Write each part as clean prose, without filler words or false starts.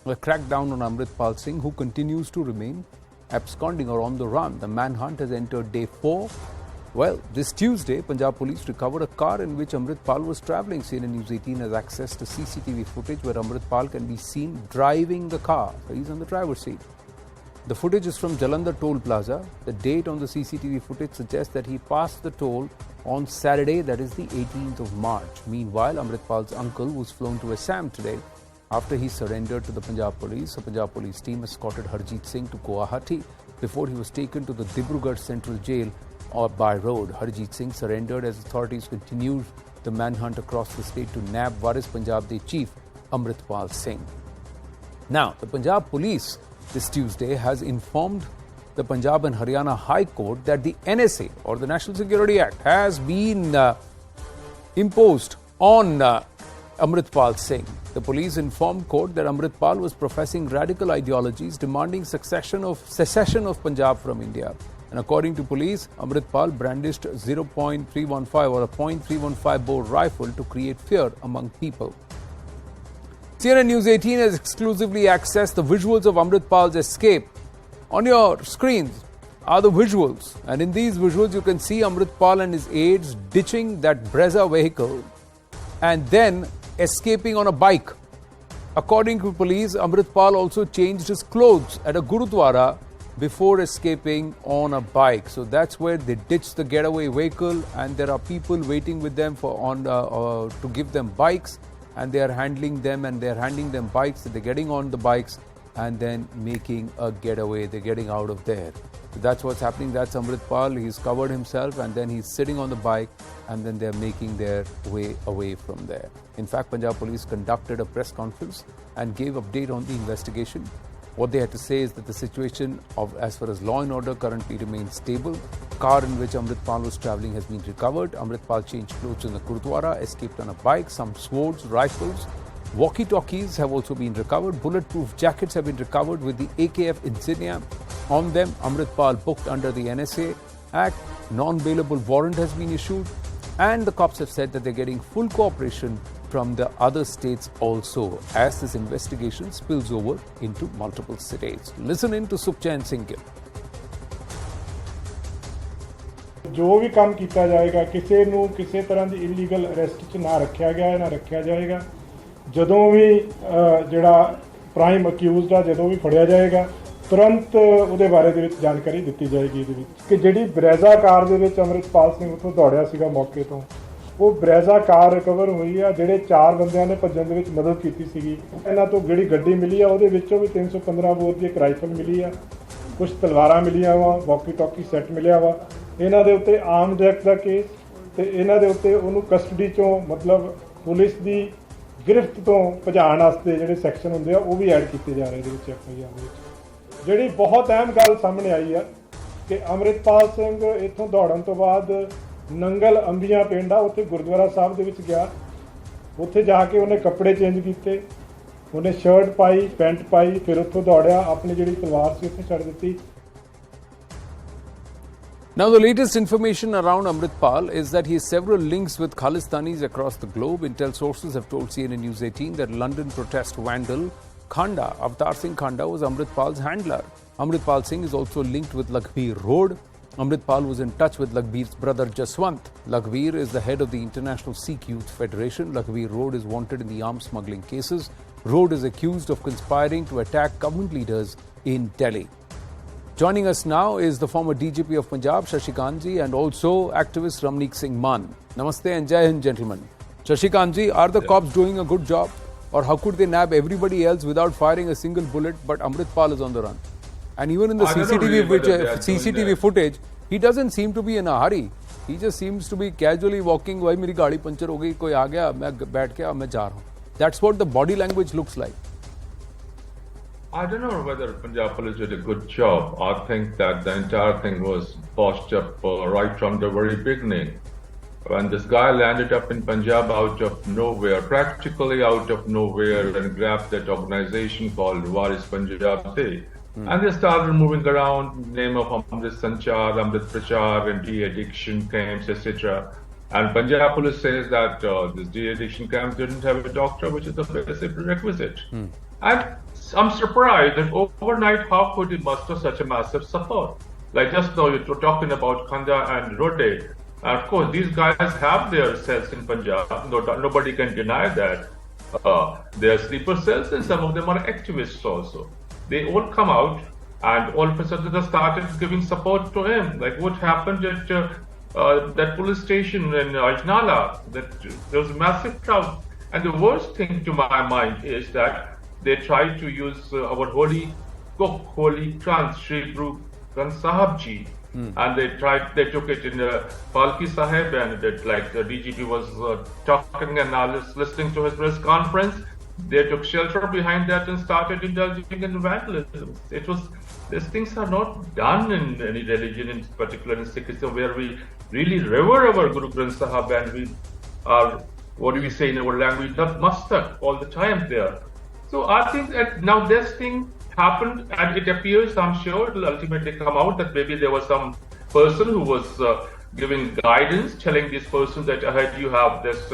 A crackdown on Amritpal Singh, who continues to remain absconding or on the run. The manhunt has entered day 4. Well, this Tuesday, Punjab Police recovered a car in which Amritpal was travelling. CNN News 18 has access to CCTV footage where Amritpal can be seen driving the car. So he's on the driver's seat. The footage is from Jalandhar Toll Plaza. The date on the CCTV footage suggests that he passed the toll on Saturday, that is the 18th of March. Meanwhile, Amritpal's uncle was flown to Assam today after he surrendered to the Punjab Police. The Punjab Police team escorted Harjeet Singh to Guwahati before he was taken to the Dibrugarh Central Jail or by road. Harjeet Singh surrendered as authorities continued the manhunt across the state to nab Waris Punjab Day Chief Amritpal Singh. Now, the Punjab Police this Tuesday has informed the Punjab and Haryana High Court that the NSA or the National Security Act has been imposed on Amritpal Singh. The police informed court that Amritpal was professing radical ideologies demanding secession of Punjab from India. And according to police, Amritpal brandished 0.315 or a .315 bore rifle to create fear among people. CNN News 18 has exclusively accessed the visuals of Amritpal's escape. On your screens are the visuals, and in these visuals you can see Amritpal and his aides ditching that Brezza vehicle and then escaping on a bike. According to police, Amritpal also changed his clothes at a Gurudwara before escaping on a bike. So that's where they ditched the getaway vehicle, and there are people waiting with them to give them bikes, and they are handling them and they are handing them bikes. They're getting on the bikes and then making a getaway. They're getting out of there. So that's what's happening. That's Amritpal. He's covered himself and then he's sitting on the bike, and then they're making their way away from there. In fact, Punjab Police conducted a press conference and gave update on the investigation. What they had to say is that the situation as far as law and order currently remains stable. Car in which Amritpal was travelling has been recovered. Amritpal changed clothes in the Gurudwara, escaped on a bike. Some swords, rifles, walkie-talkies have also been recovered. Bulletproof jackets have been recovered with the AKF insignia on them. Amritpal booked under the NSA Act. Non-bailable warrant has been issued. And the cops have said that they're getting full cooperation from the other states also as this investigation spills over into multiple cities. Listen in to Sukhchand Singh. जो भी काम किया जाएगा किसी ਨੂੰ ਕਿਸੇ ਤਰ੍ਹਾਂ ਦੀ illegal arrest 'ਚ ਨਾ ਰੱਖਿਆ ਗਿਆ ਨਾ ਰੱਖਿਆ ਜਾਏਗਾ। ਜਦੋਂ ਵੀ ਜਿਹੜਾ ਪ੍ਰਾਈਮ ਅਕਿਊਜ਼ਡ ਆ ਜਦੋਂ ਵੀ ਫੜਿਆ ਜਾਏਗਾ ਤੁਰੰਤ ਉਹਦੇ ਬਾਰੇ ਦੇ ਵਿੱਚ ਜਾਣਕਾਰੀ ਦਿੱਤੀ ਜਾਏਗੀ ਇਹਦੇ ਵਿੱਚ ਕਿ ਜਿਹੜੀ ਬਰੈਜ਼ਾ ਕਾਰ ਦੇ ਵਿੱਚ ਅੰਮ੍ਰਿਤਪਾਲ ਸਿੰਘ ਉੱਥੋਂ ਦੌੜਿਆ ਸੀਗਾ ਮੌਕੇ ਤੋਂ ਉਹ ਬਰੈਜ਼ਾ ਕਾਰ ਰਿਕਵਰ ਹੋਈ ਆ। ਜਿਹੜੇ 4 ਬੰਦਿਆਂ ਨੇ ਭੱਜਣ ਦੇ ਵਿੱਚ ਮਦਦ ਕੀਤੀ ਸੀਗੀ ਇਹਨਾਂ ਤੋਂ ਜਿਹੜੀ ਗੱਡੀ ਮਿਲੀ ਆ ਉਹਦੇ ਵਿੱਚੋਂ ਵੀ 315 ਬੋਰ ਦੀ ਇੱਕ ਰਾਈਫਲ ਮਿਲੀ ਆ, ਕੁਝ ਤਲਵਾਰਾਂ ਮਿਲੀਆਂ ਵਾ, ਵਾਕੀ ਟਾਕੀ ਸੈੱਟ ਮਿਲਿਆ ਵਾ। ਇਹਨਾਂ ਦੇ ਉੱਤੇ ਆਰਮਡ ਐਕਟ ਦਾ ਕੇਸ ਤੇ ਇਹਨਾਂ ਦੇ ਉੱਤੇ ਉਹਨੂੰ ਕਸਟਡੀ ਚੋਂ ਮਤਲਬ ਪੁਲਿਸ ਦੀ ਗਿਰਫਤ ਤੋਂ ਭਜਾਉਣ ਵਾਸਤੇ ਜਿਹੜੇ ਸੈਕਸ਼ਨ ਹੁੰਦੇ ਆ ਉਹ ਵੀ ਐਡ ਕੀਤੇ ਜਾ ਰਹੇ ਇਹਦੇ ਵਿੱਚ FIR ਦੇ ਵਿੱਚ। ਜਿਹੜੀ ਬਹੁਤ ਅਹਿਮ ਗੱਲ ਸਾਹਮਣੇ ਆਈ ਆ ਕਿ ਅੰਮ੍ਰਿਤਪਾਲ ਸਿੰਘ ਇੱਥੋਂ ਦੌੜਨ ਤੋਂ ਬਾਅਦ ਨੰਗਲ ਅੰਬੀਆਂ ਪਿੰਡ ਆ ਉੱਥੇ ਗੁਰਦੁਆਰਾ ਸਾਹਿਬ ਦੇ ਵਿੱਚ ਗਿਆ। ਉੱਥੇ ਜਾ ਕੇ ਉਹਨੇ ਕੱਪੜੇ ਚੇਂਜ ਕੀਤੇ, ਉਹਨੇ ਸ਼ਰਟ ਪਾਈ, ਪੈਂਟ ਪਾਈ, ਫਿਰ ਉੱਥੋਂ ਦੌੜਿਆ, ਆਪਣੀ ਜਿਹੜੀ ਤਲਵਾਰ ਸੀ ਉੱਥੇ ਛੱਡ ਦਿੱਤੀ। Now, the latest information around Amritpal is that he has several links with Khalistanis across the globe. Intel sources have told CNN News 18 that London protest vandal Khanda, Avtar Singh Khanda, was Amritpal's handler. Amritpal Singh is also linked with Lakhbir Road. Amritpal was in touch with Lakhbir's brother Jaswant. Lakhbir is the head of the International Sikh Youth Federation. Lakhbir Road is wanted in the arms smuggling cases. Road is accused of conspiring to attack government leaders in Delhi. Joining us now is the former DGP of Punjab, Shashikant Ji, and also activist Ramneek Singh Mann. Namaste and Jai Hind, gentlemen. Shashikant Ji, are the cops doing a good job? Or how could they nab everybody else without firing a single bullet, but Amritpal is on the run? And even in the CCTV footage, he doesn't seem to be in a hurry. He just seems to be casually walking. Why meri gaadi puncture ho gayi, koi aa gaya, main baith gaya, main ja raha hu. That's what the body language looks like. I don't know whether Punjab Police did a good job. I think that the entire thing was botched up right from the very beginning. When this guy landed up in Punjab out of nowhere, practically out of nowhere, and grabbed that organization called Waris Punjab Day. And they started moving around, name of Amrit Sanchar, Amrit Prachar, and de-addiction camps, etc. And Punjab Police says that this de-addiction camp didn't have a doctor, which is the basic prerequisite. And I'm surprised that overnight, how could he muster such a massive support? Like just now, you were talking about Khanda and Rode. Of course, these guys have their cells in Punjab. Nobody can deny that. They are sleeper cells, and some of them are activists also. They all come out, and all of a sudden they started giving support to him. Like what happened at that police station in Ajnala, that there was a massive crowd. And the worst thing to my mind is that they tried to use our holy cook, holy Granth, Sri Guru Granth Sahib Ji, and they took it in Palki Sahib, and it, like the DGP was talking and I was listening to his press conference. They took shelter behind that and started indulging in vandalism. These things are not done in any religion, in particular in Sikhism, where we really revere our Guru Granth Sahib, and we are, what do we say in our language, mastak all the time there. So I think that now this thing happened, and it appears, I'm sure it will ultimately come out that maybe there was some person who was giving guidance, telling this person that ahead you have this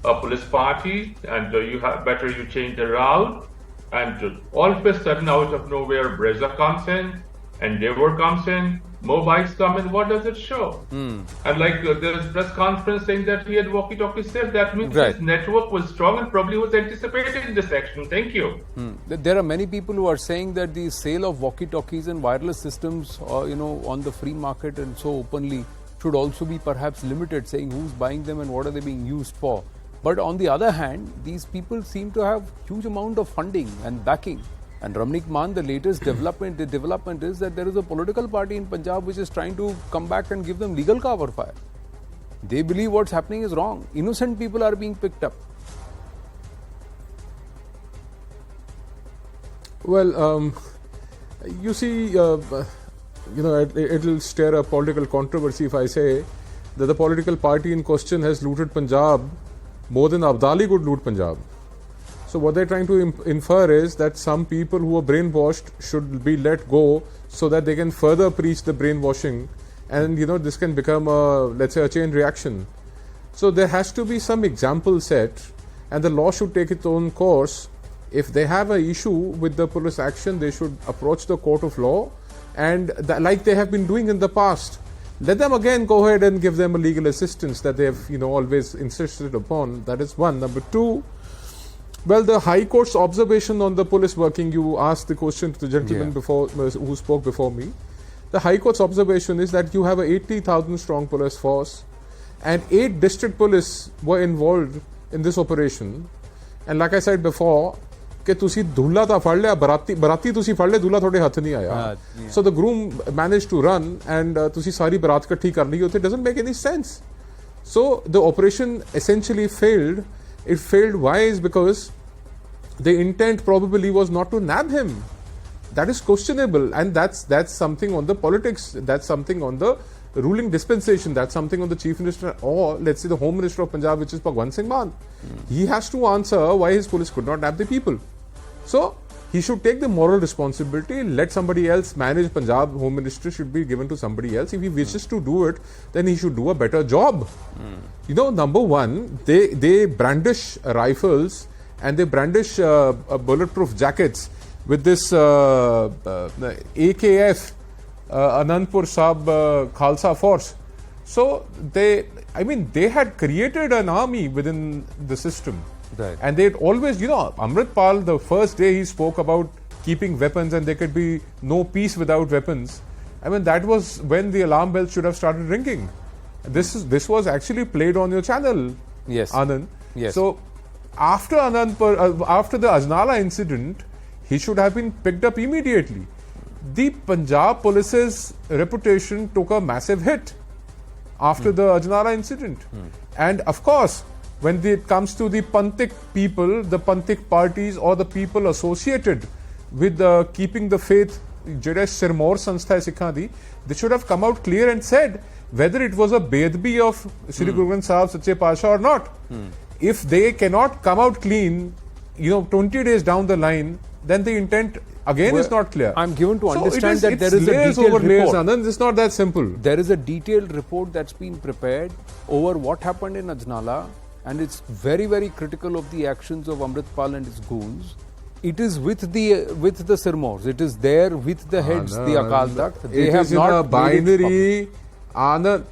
police party, and you change the route, and all of a sudden out of nowhere Brezza comes in, Endeavour comes in, mobiles come in. What does it show? And like there is press conference saying that he had walkie-talkie safe. That means his network was strong and probably was anticipating this action. Thank you. There are many people who are saying that the sale of walkie-talkies and wireless systems, on the free market and so openly, should also be perhaps limited, saying who's buying them and what are they being used for. But on the other hand, these people seem to have huge amount of funding and backing. And Ramnik Maan, the latest development is that there is a political party in Punjab which is trying to come back and give them legal cover fire. They believe what's happening is wrong. Innocent people are being picked up. Well, you see, it will stir a political controversy if I say that the political party in question has looted Punjab more than Abdali could loot Punjab. So what they're trying to infer is that some people who are brainwashed should be let go so that they can further preach the brainwashing, and this can become let's say a chain reaction. So there has to be some example set, and the law should take its own course. If they have an issue with the police action, they should approach the court of law, and like they have been doing in the past, let them again go ahead and give them a legal assistance that they have always insisted upon. That is one. Number two, well, the High Court's observation on the police working, you asked the question to the gentleman before who spoke before me. The High Court's observation is that you have a 80,000 strong police force, and 8 district police were involved in this operation. And like I said before, कि तुसी दूल्हा ता फड़ लिया, बराती तुसी फड़ ले, दूल्हा थोड़े हाथ नहीं आया. So the groom managed to run, and तुसी सारी बारात इकट्ठी कर ली होती. It doesn't make any sense. So the operation essentially failed. It failed. Why? Is because the intent probably was not to nab him. That is questionable, and that's something on the politics. That's something on the ruling dispensation. That's something on the Chief Minister, or let's say the Home Minister of Punjab, which is Bhagwant Singh Mann. He has to answer why his police could not nab the people. So he should take the moral responsibility. Let somebody else manage Punjab. Home Ministry should be given to somebody else. If he wishes to do it, then he should do a better job. Number one, they brandish rifles and they brandish bulletproof jackets with this AKF, Anandpur Sahib Khalsa Force. So they had created an army within the system. Right. And they'd always, Amrit Pal, the first day he spoke about keeping weapons and there could be no peace without weapons. That was when the alarm bells should have started ringing. This was actually played on your channel, yes, Anand. Yes. So after after the Ajnala incident, he should have been picked up immediately. The Punjab police's reputation took a massive hit after the Ajnala incident. And of course, when it comes to the Panthik people, the Panthik parties, or the people associated with keeping the faith, Sirmaur Sanstha hai Sikhan di, they should have come out clear and said whether it was a bedbi of Sri Guru Granth Sahib Sache Pasha or not. If they cannot come out clean, 20 days down the line, then the intent again is not clear. I'm given to understand that there is a layers detailed over layers, report. Anand, it's not that simple. There is a detailed report that's been prepared over what happened in Ajnala, and it's very, very critical of the actions of Amrit Pal and his goons. It is with the Sirmors. It is there with the heads, the Akal Takht. They it have is in not a made it binary. Anand.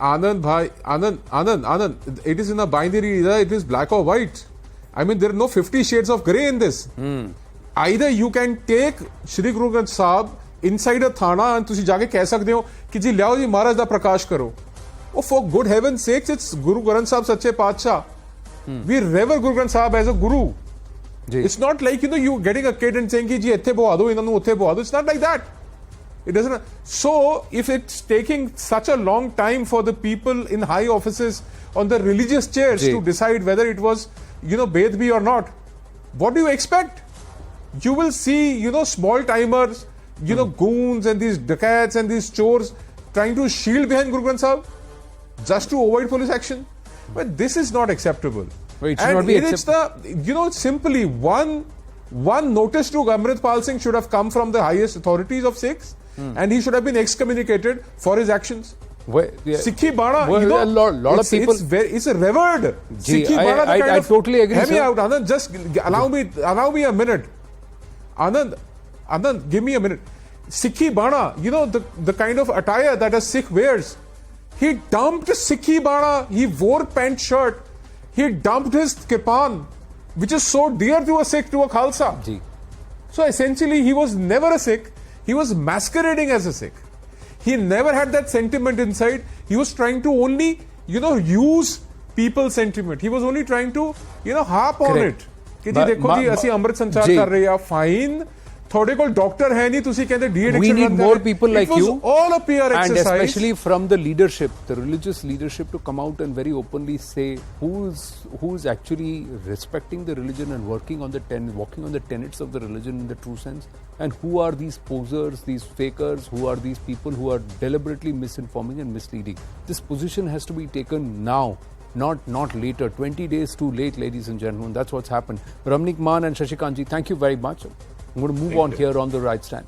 It is in a binary. Either it is black or white. I mean, there are no 50 shades of grey in this. Either you can take Shri Guru Granth Sahib inside a thana and ਤੁਸੀਂ ਜਾ ਕੇ ਕਹਿ ਸਕਦੇ ਹੋ ਕਿ ਜੀ ਲਿਆਓ ਜੀ ਮਹਾਰਾਜ ਦਾ ਪ੍ਰਕਾਸ਼ ਕਰੋ. Oh, for good heaven's sakes, it's Guru Granth Sahib Sache Paatshah. We revere Guru Granth Sahib as a guru. It's not like, you getting a kid and saying, ji, ethe boha do, inanu uthe boha do. It's not like that. It doesn't. So, if it's taking such a long time for the people in high offices on the religious chairs to decide whether it was, Bedbi or not, what do you expect? You will see, small timers, goons and these dacoits and these chores trying to shield behind Guru Granth Sahib just to avoid police action. But this is not acceptable. Well, it should not be acceptable. Simply one notice to Amritpal Singh should have come from the highest authorities of Sikhs, and he should have been excommunicated for his actions. Sikhi Bana, a lot of people. It's revered. Sikhi Bana, I totally agree. Hear me out, Anand. Just allow me a minute. Anand, give me a minute. Sikhi Bana, the kind of attire that a Sikh wears. He dumped Sikhi Bana. He wore pant shirt. He dumped his kirpan, which is so dear to a Sikh, to a Khalsa. So essentially, he was never a Sikh. He was masquerading as a Sikh. He never had that sentiment inside. He was trying to only, use people's sentiment. He was only trying to, harp on it. कि जी देखो जी ਅਸੀਂ ਅੰਮ੍ਰਿਤ ਸੰਚਾਰ ਕਰ ਰਹੇ ਆ fine. ਤੁਹਾਡੇ ਕੋਲ doctor ਹੈ ਨਹੀਂ ਤੁਸੀਂ ਕਹਿੰਦੇ D-addiction. We need more people like you. It was all a PR exercise. And especially from the leadership, the religious leadership, to come out and very openly say who's actually respecting the religion and walking on the tenets of the religion in the true sense, and who are these posers, these fakers, who are these people who are deliberately misinforming and misleading. This position has to be taken now. Not later. 20 days too late, ladies and gentlemen. That's what's happened. Ramnik Maan and Shashikant ji, thank you very much. I'm going to move on here on The Right Stand.